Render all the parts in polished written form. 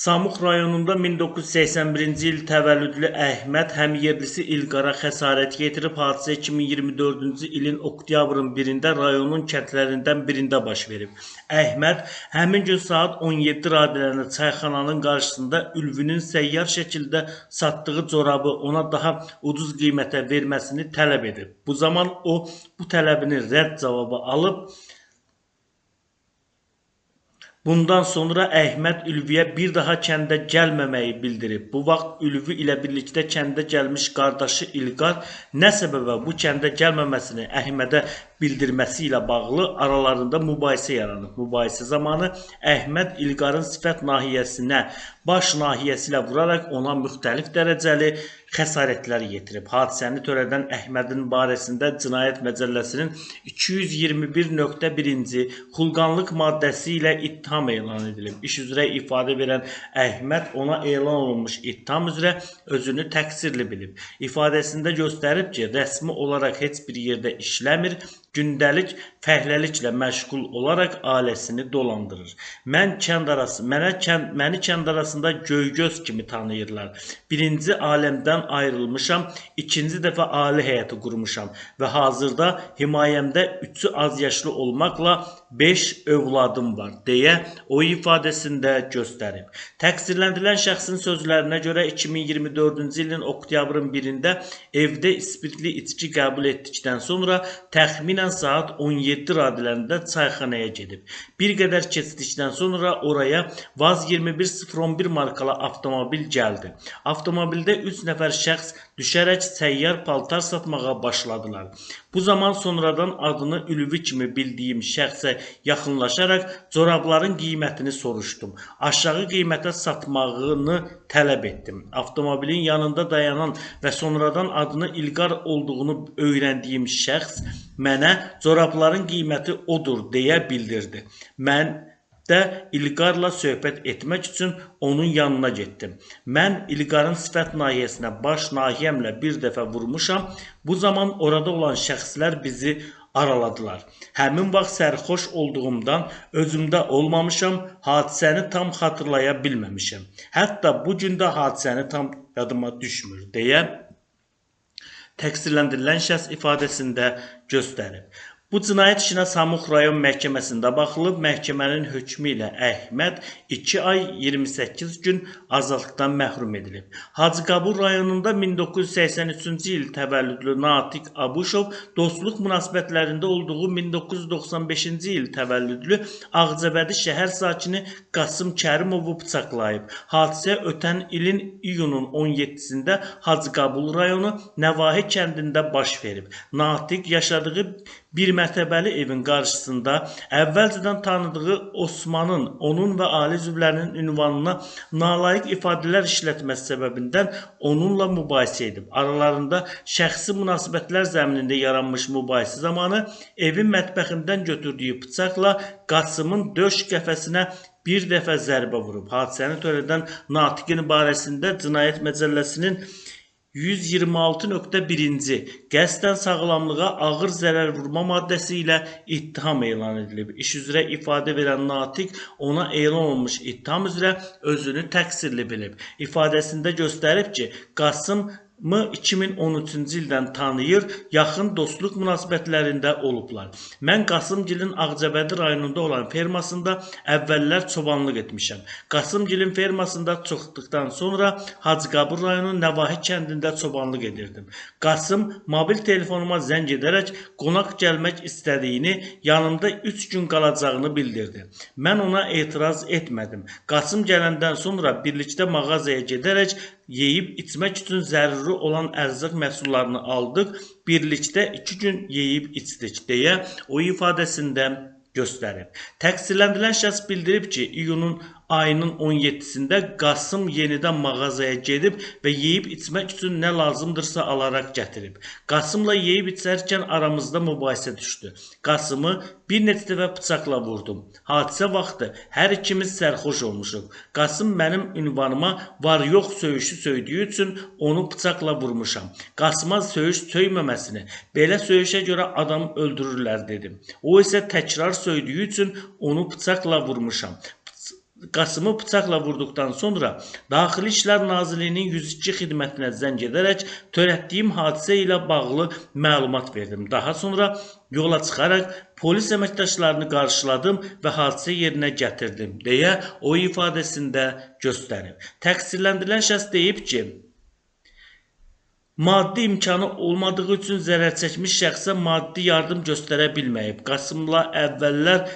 Samux rayonunda 1981-ci il təvəllüdlü Əhməd həmyerlisi İlqara xəsarət yetirib. Hadisə 2024-cü ilin oktyabrın 1-də rayonun kəndlərindən birində baş verib. Əhməd həmin gün saat 17 radələrində çayxananın qarşısında Ülvünün səyyar şəkildə satdığı corabı ona daha ucuz qiymətə verməsini tələb edib. Bu zaman o bu tələbini rədd cavabı alıb. Bundan sonra Əhməd Ülviyə bir daha kəndə gəlməməyi bildirib. Bu vaxt Ülvi ilə birlikdə kəndə gəlmiş qardaşı İlqar nə səbəbə bu kəndə gəlməməsini Əhmədə bildirməsi ilə bağlı aralarında mübahisə yaranıb. Mübahisə zamanı Əhməd İlqarın sifət nahiyəsinə, baş nahiyəsi ilə vuraraq ona müxtəlif dərəcəli xəsarətlər yetirib. Hadisəni törədən Əhmədin barəsində Cinayət Məcəlləsinin 221.1-ci xulqanlıq maddəsi ilə ittiham elan edilib. İş üzrə ifadə verən Əhməd ona elan olunmuş ittiham üzrə özünü təqsirli bilib. İfadəsində göstərib ki, rəsmi olaraq heç bir yerdə işləmir, gündəlik fəhləliklə məşğul olaraq ailəsini dolandırır. Məni kənd arasında Göygöz kimi tanıyırlar. Birinci aləmdən ayrılmışam, ikinci dəfə ailə həyatı qurmuşam və hazırda himayəmdə 3'ü az yaşlı olmaqla 5 övladım var deyə o ifadəsində göstərib. Təqsirləndirilən şəxsin sözlərinə görə 2024-cü ilin oktyabrın 1-də evdə spirtli içki qəbul etdikdən sonra təxminən saat 17 radələrində çayxanaya gedib. Bir qədər keçdikdən sonra oraya Vaz 21011 markalı avtomobil gəldi. Avtomobildə 3 nəfər şəxs düşərək səyyar paltar satmağa başladılar. Bu zaman sonradan adını Ülvi kimi bildiyim şəxsə yaxınlaşaraq corabların qiymətini soruşdum. Aşağı qiymətə satmağını tələb etdim. Avtomobilin yanında dayanan və sonradan adını İlqar olduğunu öyrəndiyim şəxs mənə corabların qiyməti odur deyə bildirdi. Mən də İlqarla söhbət etmək üçün onun yanına getdim. Mən İlqarın sifət nahiyəsinə baş nahiyəmlə bir dəfə vurmuşam. Bu zaman orada olan şəxslər bizi araladılar. Həmin vaxt sərxoş olduğumdan özümdə olmamışam, hadisəni tam xatırlaya bilməmişəm. Hətta bu gün də hadisəni tam yadıma düşmür deyə təqsirləndirilən şəxs ifadəsində göstərib. Bu cinayət işinə Samux rayon məhkəməsində baxılıb. Məhkəmənin hökmü ilə Əhməd 2 ay 28 gün azadlıqdan məhrum edilib. Hacıqabul rayonunda 1983-cü il təvəllüdlü Natiq Abuşov dostluq münasibətlərində olduğu 1995-ci il təvəllüdlü Ağcabədi şəhər sakini Qasım Kərimovu bıçaqlayıb. Hadisə ötən ilin iyunun 17-sində Hacıqabul rayonu Nəvahi kəndində baş verib. Natiq yaşadığı bir mərtəbəli evin qarşısında əvvəlcədən tanıdığı Osmanın onun və ailə üzvlərinin ünvanına nalayiq ifadələr işlətməsi səbəbindən onunla mübahisə edib. Aralarında şəxsi münasibətlər zəminində yaranmış mübahisə zamanı evin mətbəxindən götürdüyü bıçaqla Qasımın döş qəfəsinə bir dəfə zərbə vurub. Hadisəni törədən Natiqin barəsində Cinayət Məcəlləsinin 126.1-ci qəsdən sağlamlığa ağır zərər vurma maddəsi ilə ittiham elan edilib. İş üzrə ifadə verən Natiq ona elan olunmuş ittiham üzrə özünü təqsirli bilib. İfadəsində göstərib ki, Qasım 2013-cü ildən tanıyır, yaxın dostluq münasibətlərində olublar. Mən Qasımgilin Ağcabədi rayonunda olan fermasında əvvəllər çobanlıq etmişəm. Qasımgilin fermasında çıxdıqdan sonra Hacıqabul rayonu Nəvahi kəndində çobanlıq edirdim. Qasım mobil telefonuma zəng edərək qonaq gəlmək istədiyini, yanımda 3 gün qalacağını bildirdi. Mən ona etiraz etmədim. Qasım gələndən sonra birlikdə mağazaya gedərək yeyib içmək üçün zəruri olan ərzaq məhsullarını aldıq, birlikdə 2 gün yeyib içdik deyə o ifadəsində göstərib. Təqsirləndirilən şəxs bildirib ki, iyunun ayının 17-sində Qasım yenidən mağazaya gedib və yeyib içmək üçün nə lazımdırsa alaraq gətirib. Qasımla yeyib içərkən aramızda mübahisə düşdü. Qasımı bir neçə dəfə bıçaqla vurdum. Hadisə vaxtı hər ikimiz sərxoş olmuşuq. Qasım mənim ünvanıma var-yox söyüşü söydüyü üçün onu bıçaqla vurmuşam. Qasıma söyüş söyməməsini, belə söyüşə görə adam öldürürlər dedim. O isə təkrar söydüyü üçün onu bıçaqla vurmuşam. Qasımı bıçaqla vurduqdan sonra Daxili İşlər Nazirliyinin 102 xidmətinə zəng edərək törətdiyim hadisə ilə bağlı məlumat verdim. Daha sonra yola çıxaraq polis əməkdaşlarını qarşıladım və hadisə yerinə gətirdim deyə o ifadəsində göstərib. Təqsirləndirilən şəxs deyib ki, maddi imkanı olmadığı üçün zərər çəkmiş şəxsə maddi yardım göstərə bilməyib. Qasımla əvvəllər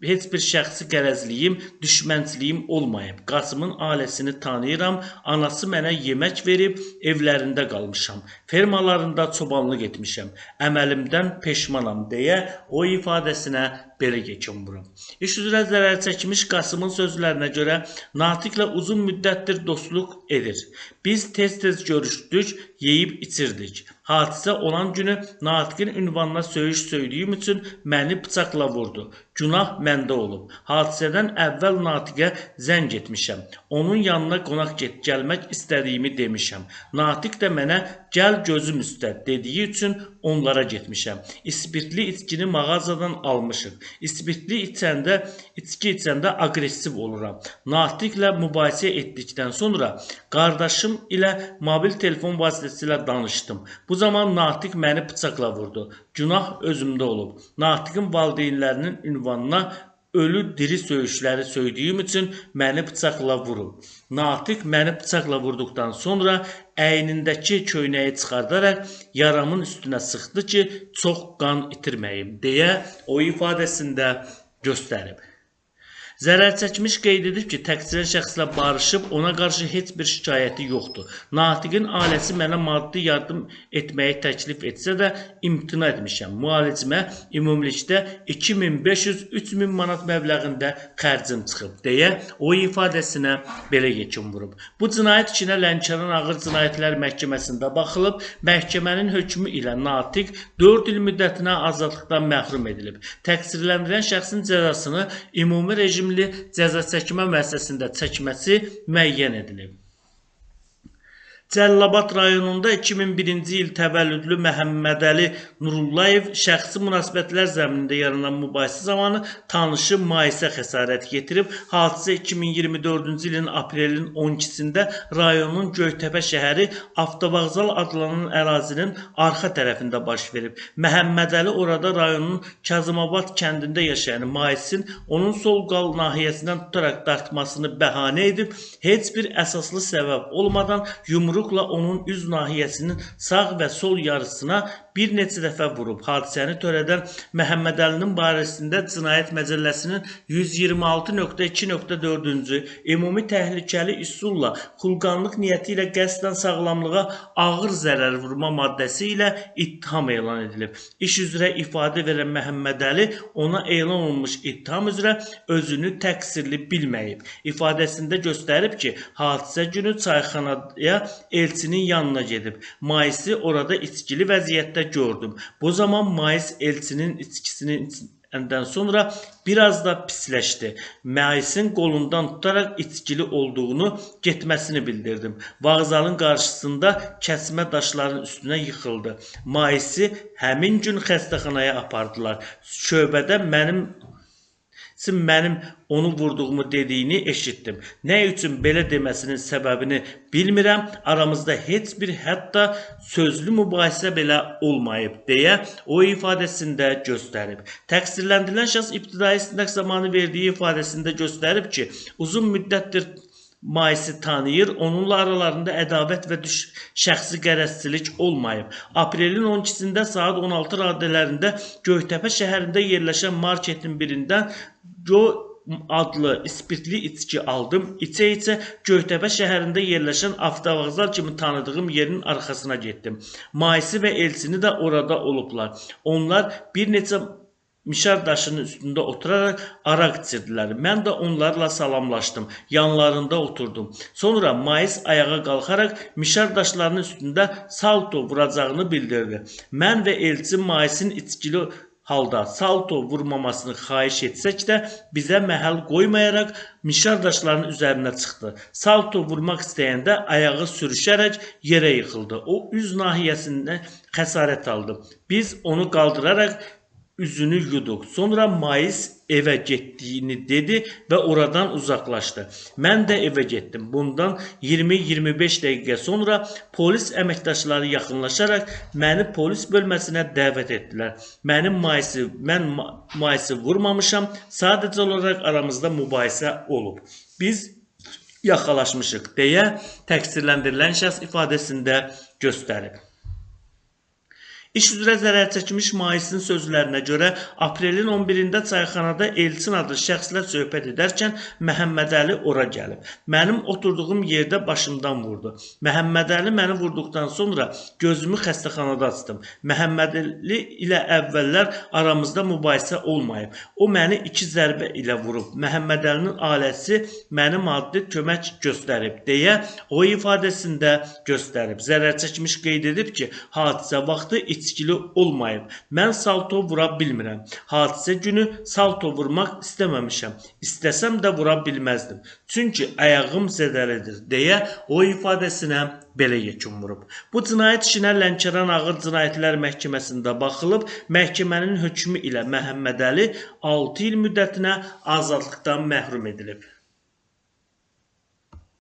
heç bir şəxsi qərəzliyim, düşmənçiliyim olmayıb. Qasımın ailəsini tanıyıram, anası mənə yemək verib, evlərində qalmışam. Fermalarında çobanlıq etmişəm. Əməlimdən peşmanam deyə o ifadəsinə belə yekin vurub. İş üzrə zərər çəkmiş Qasımın sözlərinə görə Natiqlə uzun müddətdir dostluq edir. Biz tez-tez görüşdük, yeyib içirdik. Hadisə olan günü Natiqin ünvanına söyüş söydüyüm üçün məni bıçaqla vurdu. Günah məndə olub. Hadisədən əvvəl Natiqə zəng etmişəm. Onun yanına qonaq gəlmək istədiyimi demişəm. Natiq də mənə gəl gözüm üstə dediyi üçün onlara getmişəm. İspirtli içkini mağazadan almışıq. İspirtli içki içəndə aqressiv oluram. Natiqlə mübahisə etdikdən sonra qardaşım ilə mobil telefon vasitəsilə danışdım. Bu zaman Natiq məni bıçaqla vurdu. Günah özümdə olub. Natiqin valideynlərinin ünvanına ölü diri söyüşləri söydüyüm üçün məni bıçaqla vurub. Natiq məni bıçaqla vurduqdan sonra əynindəki köynəyi çıxardaraq yaramın üstünə sıxdı ki, çox qan itirməyim deyə o ifadəsində göstərib. Zərər çəkmiş qeyd edib ki, təqsirli şəxslə barışıb, ona qarşı heç bir şikayəti yoxdur. Natiqin ailəsi mənə maddi yardım etməyi təklif etsə də imtina etmişəm. Müalicimə ümumilikdə 2500-3000 manat məbləğində xərcim çıxıb deyə o ifadəsinə belə yekin vurub. Bu cinayət işinə Lənkəran Ağır Cinayətlər Məhkəməsində baxılıb, məhkəmənin hökmü ilə Natiq 4 il müddətinə azadlıqdan məhrum edilib. Təqsirləndirilən şəxsin cəzasını ümumi rejim cəza çəkmə müəssisəsində çəkməsi müəyyən edilib. Cəlilabad rayonunda 2001-ci il təvəllüdlü Məhəmmədəli Nurullayev şəxsi münasibətlər zəminində yaranan mübahisə zamanı tanışı Maisə xəsarət yetirib. Hadisə 2024-cü ilin aprelin 12-sində rayonun Göytəpə şəhəri Avtovağzal adlanan ərazinin arxa tərəfində baş verib. Məhəmmədəli orada rayonun Kazımabad kəndində yaşayan Maisin onun sol qal nahiyəsindən tutaraq dartmasını bəhanə edib, heç bir əsaslı səbəb olmadan yumruqla onun üz nahiyəsinin sağ və sol yarısına bir neçə dəfə vurub. Hadisəni törədən Məhəmmədəlinin barəsində Cinayət Məcəlləsinin 126.2.4-cü ümumi təhlükəli üsulla xulqanlıq niyyəti ilə qəsdən sağlamlığa ağır zərər vurma maddəsi ilə ittiham elan edilib. İş üzrə ifadə verən Məhəmmədəli ona elan olunmuş ittiham üzrə özünü təqsirli bilməyib. İfadəsində göstərib ki, hadisə günü çayxanaya elçinin yanına gedib. Maisi orada içkili vəziyyətdə gördüm. Bu zaman Mais elçinin içkisini içəndən sonra biraz da pisləşdi. Maisin qolundan tutaraq içkili olduğunu getməsini bildirdim. Vağzalın qarşısında kəsmə daşların üstünə yıxıldı. Maisi həmin gün xəstəxanaya apardılar. Şöbədə mənim onu vurduğumu dediyini eşitdim. Nə üçün belə deməsinin səbəbini bilmirəm. Aramızda heç bir hətta sözlü mübahisə belə olmayıb deyə o ifadəsində göstərib. Təqsirləndirilən şəxs ibtidai istinaq zamanı verdiyi ifadəsində göstərib ki, uzun müddətdir Maisi tanıyır, onunla aralarında ədavət və şəxsi qərəzçilik olmayıb. Aprelin 12-sində saat 16 radələrində Göytəpə şəhərində yerləşən marketin birindən adlı ispirtli içki aldım. İçə-içə Göytəpə şəhərində yerləşən Avtovağzal kimi tanıdığım yerin arxasına getdim. Maisi və elçini də orada olublar. Onlar bir neçə mişar daşının üstündə oturaraq araq içirdilər. Mən də onlarla salamlaşdım. Yanlarında oturdum. Sonra Mais ayağa qalxaraq mişar daşlarının üstündə salto vuracağını bildirdi. Mən və elçi Maisin içkili halda salto vurmamasını xahiş etsək də bizə məhəl qoymayaraq mişar daşlarının üzərinə çıxdı. Salto vurmaq istəyəndə ayağı sürüşərək yerə yıxıldı. O üz nahiyəsində xəsarət aldı. Biz onu qaldıraraq üzünü yuduq. Sonra Mais evə getdiyini dedi və oradan uzaqlaşdı. Mən də evə getdim. Bundan 20-25 dəqiqə sonra polis əməkdaşları yaxınlaşaraq məni polis bölməsinə dəvət etdilər. Mən maisi vurmamışam, sadəcə olaraq aramızda mübahisə olub. Biz yaxalaşmışıq deyə təqsirləndirilən şəxs ifadəsində göstərib. İş üzrə zərər çəkmiş Maisin sözlərinə görə aprelin 11-də çayxanada Elçin adlı şəxslə söhbət edərkən Məhəmmədəli ora gəlib. Mənim oturduğum yerdə başımdan vurdu. Məhəmmədəli məni vurduqdan sonra gözümü xəstəxanada açdım. Məhəmmədəli ilə əvvəllər aramızda mübahisə olmayıb. O məni 2 zərbə ilə vurub. Məhəmmədəlinin ailəsi mənə maddi kömək göstərib deyə o ifadəsində göstərib. Zərər çəkmiş qeyd edib ki, hadisə vaxtı içkili olmayıb. Mən salto vura bilmirəm. Hadisə günü salto vurmaq istəməmişəm. İstəsəm də vura bilməzdim. Çünki ayağım zədəlidir deyə o ifadəsinə belə yekun vurub. Bu cinayət işinə Lənkəran Ağır Cinayətlər Məhkəməsində baxılıb, məhkəmənin hökmü ilə Məhəmmədəli 6 il müddətinə azadlıqdan məhrum edilib.